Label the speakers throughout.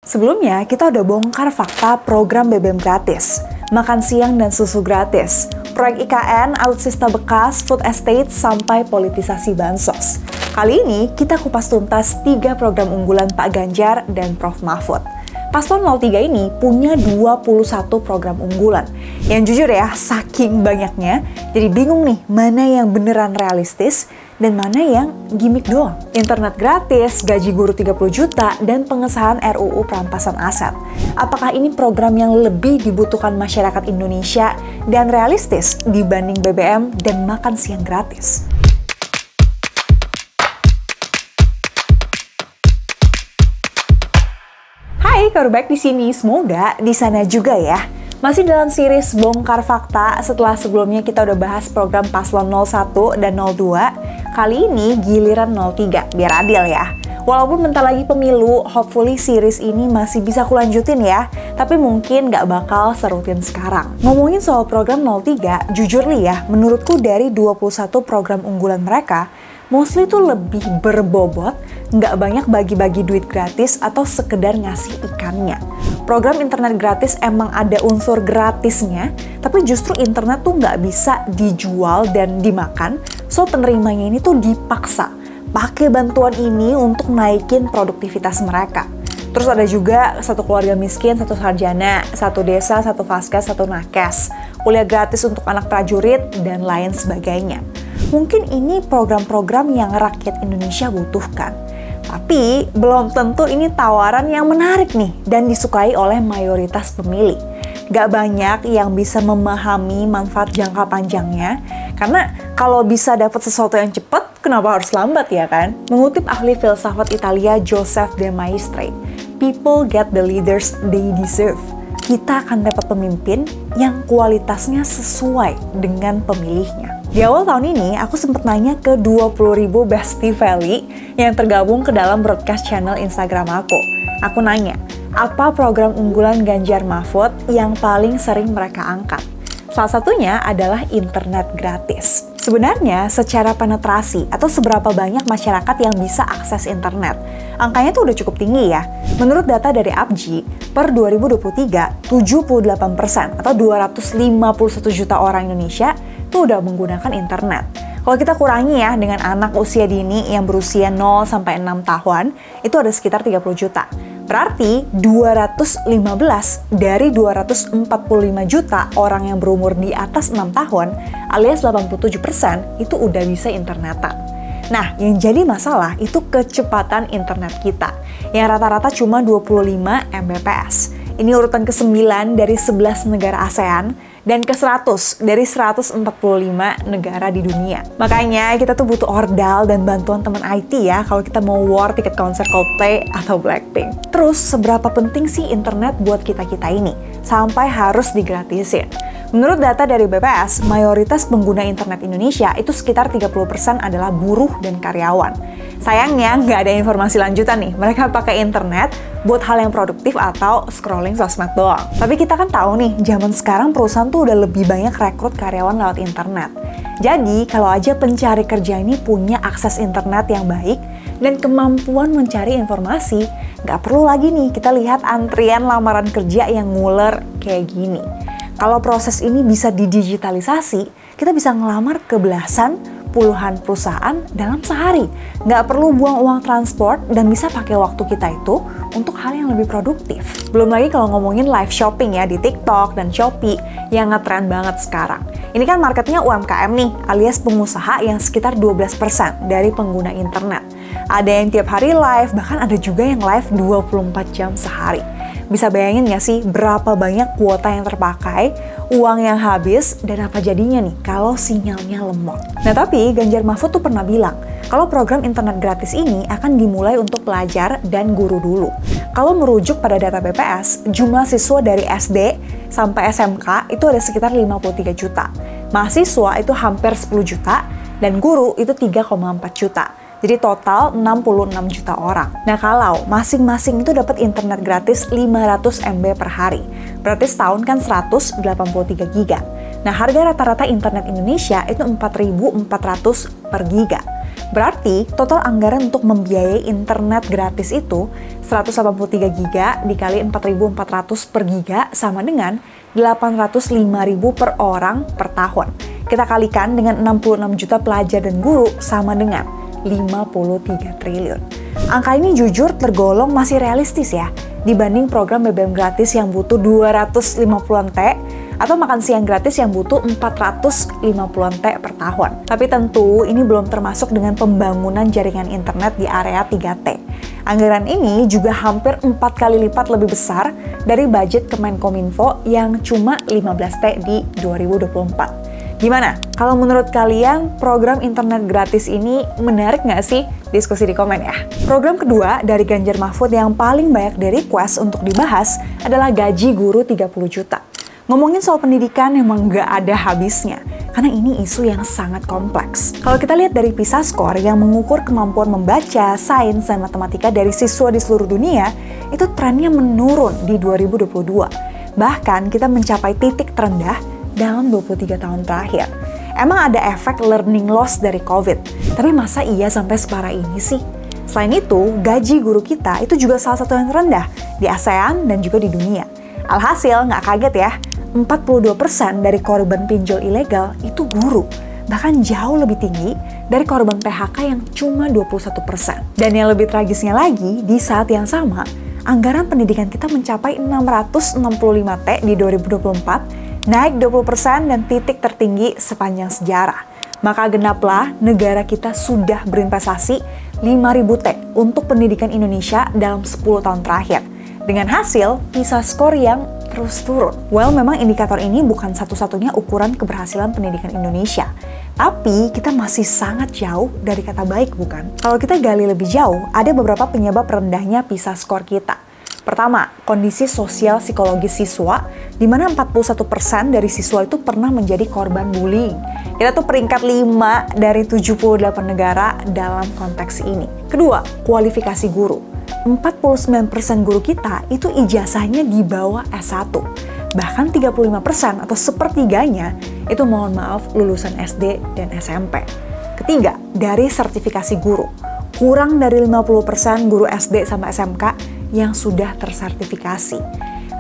Speaker 1: Sebelumnya, kita udah bongkar fakta program BBM gratis, makan siang dan susu gratis, proyek IKN, alutsista bekas, food estate, sampai politisasi bansos. Kali ini, kita kupas tuntas 3 program unggulan Pak Ganjar dan Prof. Mahfud. Paslon 03 ini punya 21 program unggulan. Yang jujur ya, saking banyaknya, jadi bingung nih mana yang beneran realistis dan mana yang gimmick doang. Internet gratis, gaji guru 30 juta, dan pengesahan RUU perampasan aset. Apakah ini program yang lebih dibutuhkan masyarakat Indonesia dan realistis dibanding BBM dan makan siang gratis? Hai, kabar baik di sini. Semoga di sana juga ya. Masih dalam series Bongkar Fakta setelah sebelumnya kita udah bahas program Paslon 01 dan 02, kali ini giliran 03, biar adil ya. Walaupun bentar lagi pemilu, hopefully series ini masih bisa kulanjutin ya, tapi mungkin nggak bakal serutin sekarang. Ngomongin soal program 03, jujur nih ya, menurutku dari 21 program unggulan mereka, mostly tuh lebih berbobot, nggak banyak bagi-bagi duit gratis atau sekedar ngasih ikannya. Program internet gratis emang ada unsur gratisnya, tapi justru internet tuh nggak bisa dijual dan dimakan, so penerimanya ini tuh dipaksa pakai bantuan ini untuk naikin produktivitas mereka. Terus ada juga satu keluarga miskin, satu sarjana, satu desa, satu vaskes, satu nakes, kuliah gratis untuk anak prajurit, dan lain sebagainya. Mungkin ini program-program yang rakyat Indonesia butuhkan. Tapi belum tentu ini tawaran yang menarik nih dan disukai oleh mayoritas pemilih. Gak banyak yang bisa memahami manfaat jangka panjangnya, karena kalau bisa dapat sesuatu yang cepat, kenapa harus lambat ya kan? Mengutip ahli filsafat Italia Joseph De Maistre, people get the leaders they deserve. Kita akan dapat pemimpin yang kualitasnya sesuai dengan pemilihnya. Di awal tahun ini, aku sempat nanya ke 20.000 Bestie Valley yang tergabung ke dalam broadcast channel Instagram aku. Aku nanya, apa program unggulan Ganjar Mahfud yang paling sering mereka angkat? Salah satunya adalah internet gratis. Sebenarnya, secara penetrasi atau seberapa banyak masyarakat yang bisa akses internet, angkanya tuh udah cukup tinggi ya. Menurut data dari APJI, per 2023, 78% atau 251 juta orang Indonesia tuh udah menggunakan internet. Kalau kita kurangi ya dengan anak usia dini yang berusia 0 sampai 6 tahun, itu ada sekitar 30 juta. Berarti 215 dari 245 juta orang yang berumur di atas 6 tahun alias 87% itu udah bisa internetan. Nah, yang jadi masalah itu kecepatan internet kita yang rata-rata cuma 25 Mbps. Ini urutan ke-9 dari 11 negara ASEAN dan ke-100 dari 145 negara di dunia. Makanya kita tuh butuh ordal dan bantuan teman IT ya kalau kita mau war tiket konser Coldplay atau Blackpink. Terus seberapa penting sih internet buat kita-kita ini sampai harus digratisin? Menurut data dari BPS, mayoritas pengguna internet Indonesia itu sekitar 30% adalah buruh dan karyawan. Sayangnya nggak ada informasi lanjutan nih, mereka pakai internet buat hal yang produktif atau scrolling sosmed doang. Tapi kita kan tahu nih, zaman sekarang perusahaan tuh udah lebih banyak rekrut karyawan lewat internet. Jadi, kalau aja pencari kerja ini punya akses internet yang baik dan kemampuan mencari informasi, nggak perlu lagi nih kita lihat antrian lamaran kerja yang nguler kayak gini. Kalau proses ini bisa didigitalisasi, kita bisa ngelamar ke belasan, puluhan perusahaan dalam sehari. Nggak perlu buang uang transport dan bisa pakai waktu kita itu untuk hal yang lebih produktif. Belum lagi kalau ngomongin live shopping ya di TikTok dan Shopee yang ngetren banget sekarang. Ini kan marketnya UMKM nih, alias pengusaha yang sekitar 12% dari pengguna internet. Ada yang tiap hari live, bahkan ada juga yang live 24 jam sehari. Bisa bayangin nggak sih berapa banyak kuota yang terpakai, uang yang habis, dan apa jadinya nih kalau sinyalnya lemot. Nah tapi Ganjar Mahfud tuh pernah bilang, kalau program internet gratis ini akan dimulai untuk pelajar dan guru dulu. Kalau merujuk pada data BPS, jumlah siswa dari SD sampai SMK itu ada sekitar 53 juta. Mahasiswa itu hampir 10 juta, dan guru itu 3,4 juta. Jadi total 66 juta orang. Nah kalau masing-masing itu dapat internet gratis 500 MB per hari, berarti setahun kan 183 giga. Nah harga rata-rata internet Indonesia itu 4.400 per giga. Berarti total anggaran untuk membiayai internet gratis itu 183 giga dikali 4.400 per giga sama dengan 805.000 per orang per tahun. Kita kalikan dengan 66 juta pelajar dan guru sama dengan 53 triliun. Angka ini jujur tergolong masih realistis ya, dibanding program BBM gratis yang butuh 250-an T atau makan siang gratis yang butuh 450-an T per tahun. Tapi tentu ini belum termasuk dengan pembangunan jaringan internet di area 3T. Anggaran ini juga hampir 4 kali lipat lebih besar dari budget Kemenkominfo yang cuma 15 T di 2024. Gimana? Kalau menurut kalian program internet gratis ini menarik nggak sih? Diskusi di komen ya. Program kedua dari Ganjar Mahfud yang paling banyak di request untuk dibahas adalah gaji guru 30 juta. Ngomongin soal pendidikan emang nggak ada habisnya, karena ini isu yang sangat kompleks. Kalau kita lihat dari PISA Score yang mengukur kemampuan membaca, sains, dan matematika dari siswa di seluruh dunia, itu trennya menurun di 2022. Bahkan kita mencapai titik terendah dalam 23 tahun terakhir. Emang ada efek learning loss dari COVID, tapi masa iya sampai separah ini sih? Selain itu, gaji guru kita itu juga salah satu yang terendah di ASEAN dan juga di dunia. Alhasil, nggak kaget ya, 42% dari korban pinjol ilegal itu guru, bahkan jauh lebih tinggi dari korban PHK yang cuma 21%. Dan yang lebih tragisnya lagi, di saat yang sama, anggaran pendidikan kita mencapai 665 T di 2024, naik 20% dan titik tertinggi sepanjang sejarah. Maka genaplah negara kita sudah berinvestasi 5.000 T untuk pendidikan Indonesia dalam 10 tahun terakhir. Dengan hasil PISA Score yang terus turun. Well, memang indikator ini bukan satu-satunya ukuran keberhasilan pendidikan Indonesia. Tapi kita masih sangat jauh dari kata baik, bukan? Kalau kita gali lebih jauh, ada beberapa penyebab rendahnya PISA Score kita. Pertama, kondisi sosial psikologis siswa, di mana 41% dari siswa itu pernah menjadi korban bullying. Kita tuh peringkat 5 dari 78 negara dalam konteks ini. Kedua, kualifikasi guru. 49% guru kita itu ijazahnya di bawah S1. Bahkan 35% atau sepertiganya itu mohon maaf lulusan SD dan SMP. Ketiga, dari sertifikasi guru. Kurang dari 50% guru SD sama SMK yang sudah tersertifikasi.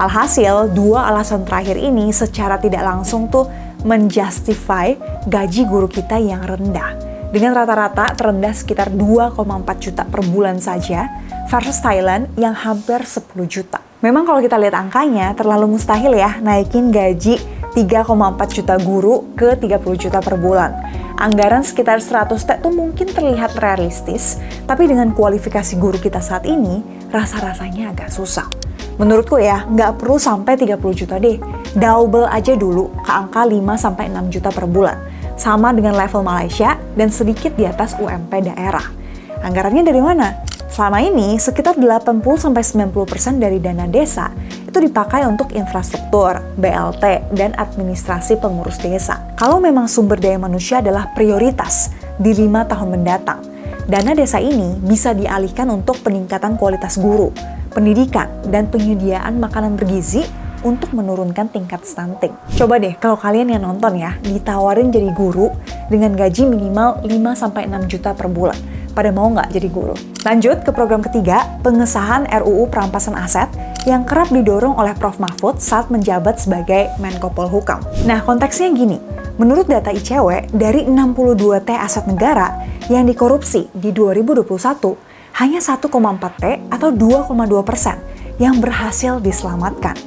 Speaker 1: Alhasil, dua alasan terakhir ini secara tidak langsung tuh menjustify gaji guru kita yang rendah. Dengan rata-rata terendah sekitar 2,4 juta per bulan saja, versus Thailand yang hampir 10 juta. Memang kalau kita lihat angkanya, terlalu mustahil ya naikin gaji 3,4 juta guru ke 30 juta per bulan. Anggaran sekitar 100 T itu mungkin terlihat realistis, tapi dengan kualifikasi guru kita saat ini, rasa-rasanya agak susah. Menurutku ya, nggak perlu sampai 30 juta deh. Double aja dulu ke angka 5-6 juta per bulan. Sama dengan level Malaysia dan sedikit di atas UMP daerah. Anggarannya dari mana? Selama ini, sekitar 80-90% dari dana desa itu dipakai untuk infrastruktur, BLT, dan administrasi pengurus desa. Kalau memang sumber daya manusia adalah prioritas di 5 tahun mendatang, dana desa ini bisa dialihkan untuk peningkatan kualitas guru, pendidikan, dan penyediaan makanan bergizi untuk menurunkan tingkat stunting. Coba deh kalau kalian yang nonton ya, ditawarin jadi guru dengan gaji minimal 5-6 juta per bulan. Pada mau nggak jadi guru? Lanjut ke program ketiga, pengesahan RUU Perampasan Aset yang kerap didorong oleh Prof. Mahfud saat menjabat sebagai Menko Polhukam. Nah, konteksnya gini, menurut data ICW, dari 62 T aset negara yang dikorupsi di 2021, hanya 1,4 T atau 2,2% yang berhasil diselamatkan.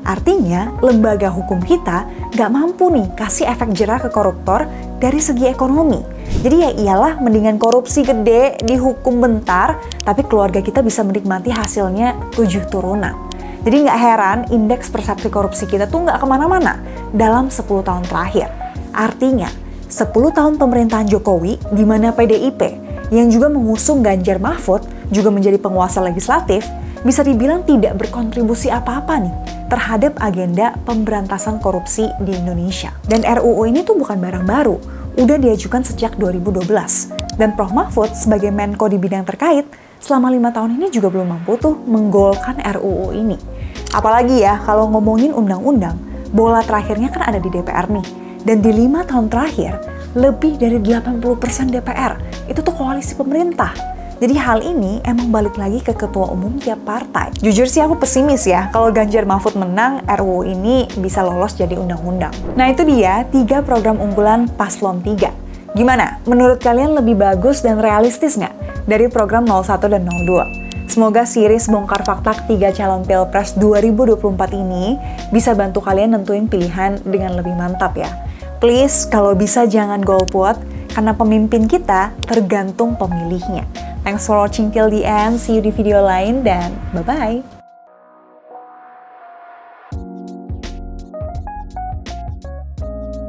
Speaker 1: Artinya, lembaga hukum kita nggak mampu nih kasih efek jera ke koruptor dari segi ekonomi. Jadi ya iyalah mendingan korupsi gede, dihukum bentar, tapi keluarga kita bisa menikmati hasilnya 7 turunan. Jadi nggak heran indeks persepsi korupsi kita tuh nggak kemana-mana dalam 10 tahun terakhir. Artinya, 10 tahun pemerintahan Jokowi di mana PDIP yang juga mengusung Ganjar Mahfud juga menjadi penguasa legislatif, bisa dibilang tidak berkontribusi apa-apa nih terhadap agenda pemberantasan korupsi di Indonesia. Dan RUU ini tuh bukan barang baru, udah diajukan sejak 2012. Dan Prof. Mahfud sebagai Menko di bidang terkait, selama 5 tahun ini juga belum mampu tuh menggolkan RUU ini. Apalagi ya, kalau ngomongin undang-undang, bola terakhirnya kan ada di DPR nih. Dan di 5 tahun terakhir, lebih dari 80% DPR itu tuh koalisi koalisi pemerintah. Jadi hal ini emang balik lagi ke ketua umum tiap partai. Jujur sih aku pesimis ya, kalau Ganjar Mahfud menang, RUU ini bisa lolos jadi undang-undang. Nah itu dia 3 program unggulan Paslon 3. Gimana? Menurut kalian lebih bagus dan realistis nggak dari program 01 dan 02? Semoga series bongkar fakta ketiga calon Pilpres 2024 ini bisa bantu kalian nentuin pilihan dengan lebih mantap ya. Please, kalau bisa jangan golput, karena pemimpin kita tergantung pemilihnya. Thanks for watching till the end, see you di video lain, dan bye-bye!